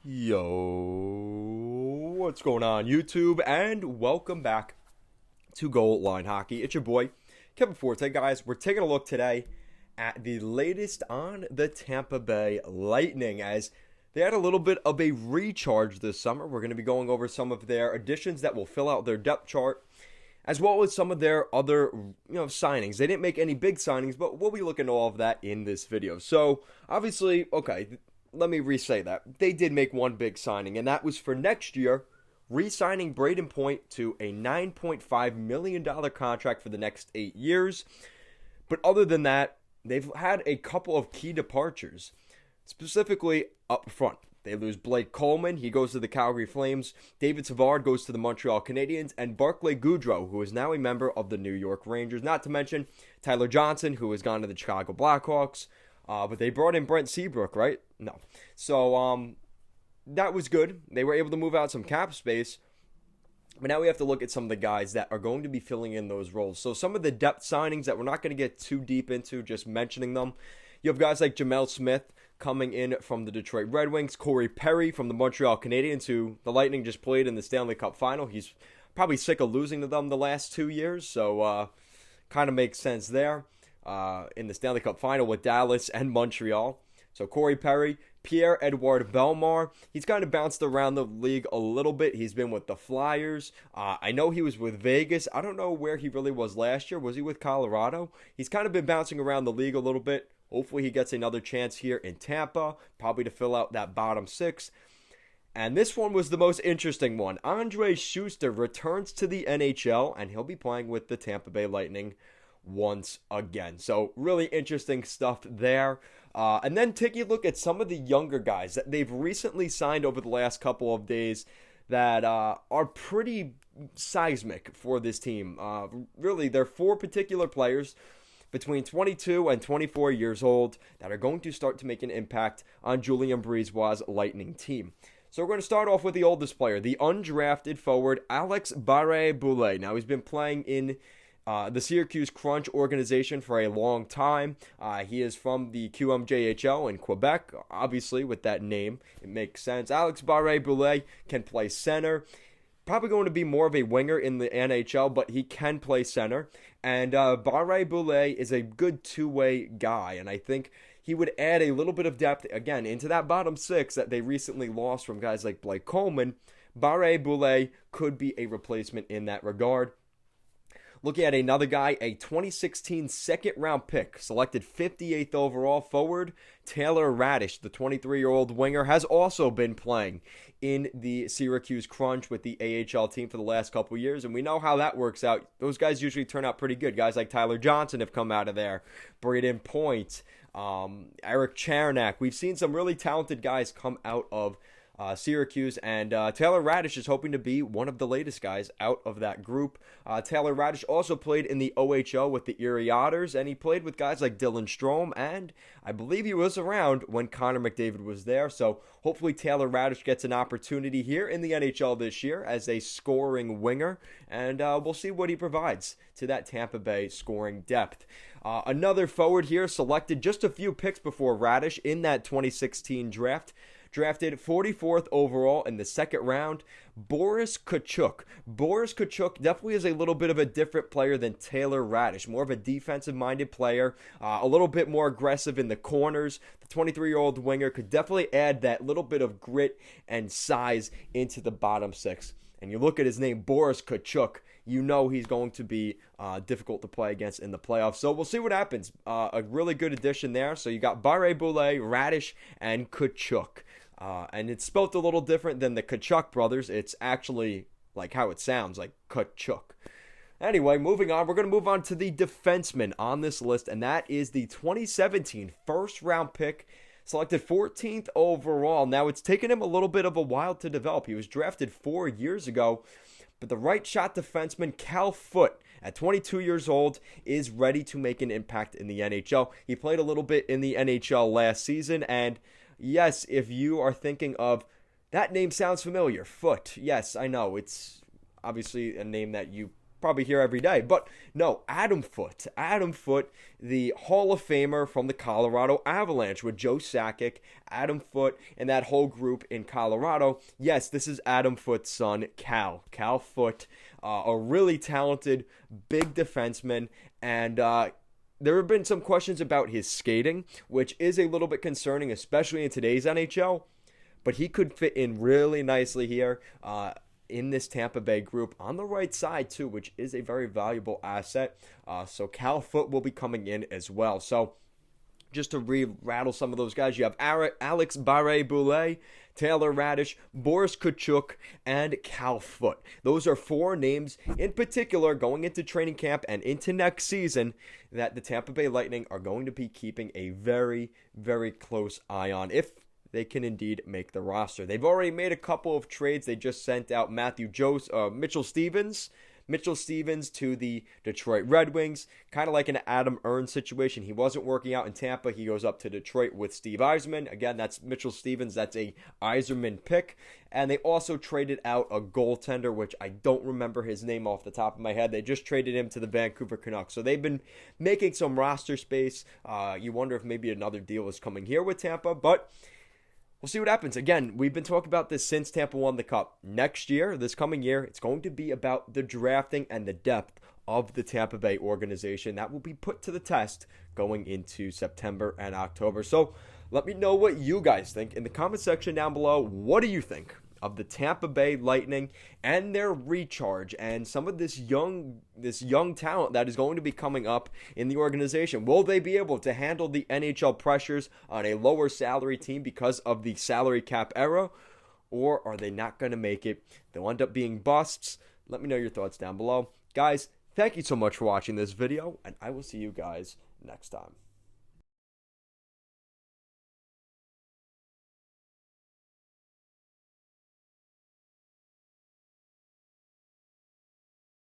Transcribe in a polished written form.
Yo, what's going on, YouTube? And welcome back to Goal Line Hockey. It's your boy, Kevin Forte. Guys, we're taking a look today at the latest on the Tampa Bay Lightning as they had a little bit of a recharge this summer. We're going to be going over some of their additions that will fill out their depth chart, as well as some of their other, signings. They didn't make any big signings, but we'll be looking at all of that in this video. So, obviously, let me re-say that. They did make one big signing, and that was for next year, re-signing Brayden Point to a $9.5 million contract for the next 8 years. But other than that, they've had a couple of key departures, specifically up front. They lose Blake Coleman. He goes to the Calgary Flames. David Savard goes to the Montreal Canadiens. And Barclay Goodrow, who is now a member of the New York Rangers. Not to mention Tyler Johnson, who has gone to the Chicago Blackhawks. But they brought in Brent Seabrook, right? No. So, that was good. They were able to move out some cap space. But now we have to look at some of the guys that are going to be filling in those roles. So some of the depth signings that we're not going to get too deep into, just mentioning them. You have guys like Jamel Smith coming in from the Detroit Red Wings. Corey Perry from the Montreal Canadiens, who the Lightning just played in the Stanley Cup final. He's probably sick of losing to them the last 2 years. So, kind of makes sense there. In the Stanley Cup final with Dallas and Montreal. So Corey Perry, Pierre-Edouard Bellemare, he's kind of bounced around the league a little bit. He's been with the Flyers. I know he was with Vegas. I don't know where he really was last year. Was he with Colorado? He's kind of been bouncing around the league a little bit. Hopefully he gets another chance here in Tampa, probably to fill out that bottom six. And this one was the most interesting one. Andre Schuster returns to the NHL, and he'll be playing with the Tampa Bay Lightning once again. So really interesting stuff there. And then taking a look at some of the younger guys that they've recently signed over the last couple of days that are pretty seismic for this team. Really, they're four particular players between 22 and 24 years old that are going to start to make an impact on Julien Brisebois' Lightning team. So we're going to start off with the oldest player, the undrafted forward, Alex Barre Boulet. Now, he's been playing in the Syracuse Crunch organization for a long time. He is from the QMJHL in Quebec. Obviously, with that name, it makes sense. Alex Barre Boulet can play center. Probably going to be more of a winger in the NHL, but he can play center. And Barre Boulet is a good two-way guy, and I think he would add a little bit of depth, again, into that bottom six that they recently lost from guys like Blake Coleman. Barre Boulet could be a replacement in that regard. Looking at another guy, a 2016 second-round pick, selected 58th overall forward, Taylor Raddysh, the 23-year-old winger, has also been playing in the Syracuse Crunch with the AHL team for the last couple years, and we know how that works out. Those guys usually turn out pretty good. Guys like Tyler Johnson have come out of there, Brayden Point, Eric Chernak. We've seen some really talented guys come out of Syracuse, and Taylor Raddysh is hoping to be one of the latest guys out of that group. Taylor Raddysh also played in the OHL with the Erie Otters, and he played with guys like Dylan Strome, and I believe he was around when Connor McDavid was there, so hopefully Taylor Raddysh gets an opportunity here in the NHL this year as a scoring winger, and we'll see what he provides to that Tampa Bay scoring depth. Another forward here selected just a few picks before Raddysh in that 2016 draft. Drafted 44th overall in the second round, Boris Chekhov. Boris Chekhov definitely is a little bit of a different player than Taylor Raddysh. More of a defensive-minded player, a little bit more aggressive in the corners. The 23-year-old winger could definitely add that little bit of grit and size into the bottom six. And you look at his name, Boris Chekhov, you know he's going to be difficult to play against in the playoffs. So we'll see what happens. A really good addition there. So you got Barre Boulet, Raddysh, and Katchouk. And it's spelled a little different than the Katchouk brothers. It's actually like how it sounds, like Katchouk. Anyway, moving on, we're going to move on to the defenseman on this list, and that is the 2017 first-round pick, selected 14th overall. Now, it's taken him a little bit of a while to develop. He was drafted 4 years ago, but the right-shot defenseman, Cal Foote, at 22 years old, is ready to make an impact in the NHL. He played a little bit in the NHL last season, and yes, if you are thinking of, that name sounds familiar, Foote. Yes, I know, it's obviously a name that you probably hear every day. But no, Adam Foote, the Hall of Famer from the Colorado Avalanche with Joe Sakic, Adam Foote, and that whole group in Colorado. Yes, this is Adam Foote's son, Cal Foote, a really talented big defenseman, and there have been some questions about his skating, which is a little bit concerning, especially in today's NHL. But he could fit in really nicely here in this Tampa Bay group on the right side, too, which is a very valuable asset. So Cal Foote will be coming in as well. So just to rattle some of those guys, you have Alex Barre Boulet, Taylor Raddysh, Boris Chekhov, and Cal Foote. Those are 4 names in particular going into training camp and into next season that the Tampa Bay Lightning are going to be keeping a very, very close eye on if they can indeed make the roster. They've already made a couple of trades. They just sent out Mitchell Stevens to the Detroit Red Wings, kind of like an Adam Earn situation. He wasn't working out in Tampa. He goes up to Detroit with Steve Yzerman. Again, that's Mitchell Stevens. That's a Yzerman pick. And they also traded out a goaltender, which I don't remember his name off the top of my head. They just traded him to the Vancouver Canucks. So they've been making some roster space. You wonder if maybe another deal is coming here with Tampa, but we'll see what happens. Again, we've been talking about this since Tampa won the Cup. Next year, this coming year, it's going to be about the drafting and the depth of the Tampa Bay organization. That will be put to the test going into September and October. So let me know what you guys think in the comment section down below. What do you think of the Tampa Bay Lightning and their recharge and some of this young talent that is going to be coming up in the organization? Will they be able to handle the NHL pressures on a lower salary team because of the salary cap era? Or are they not going to make it? They'll end up being busts. Let me know your thoughts down below. Guys, thank you so much for watching this video, and I will see you guys next time.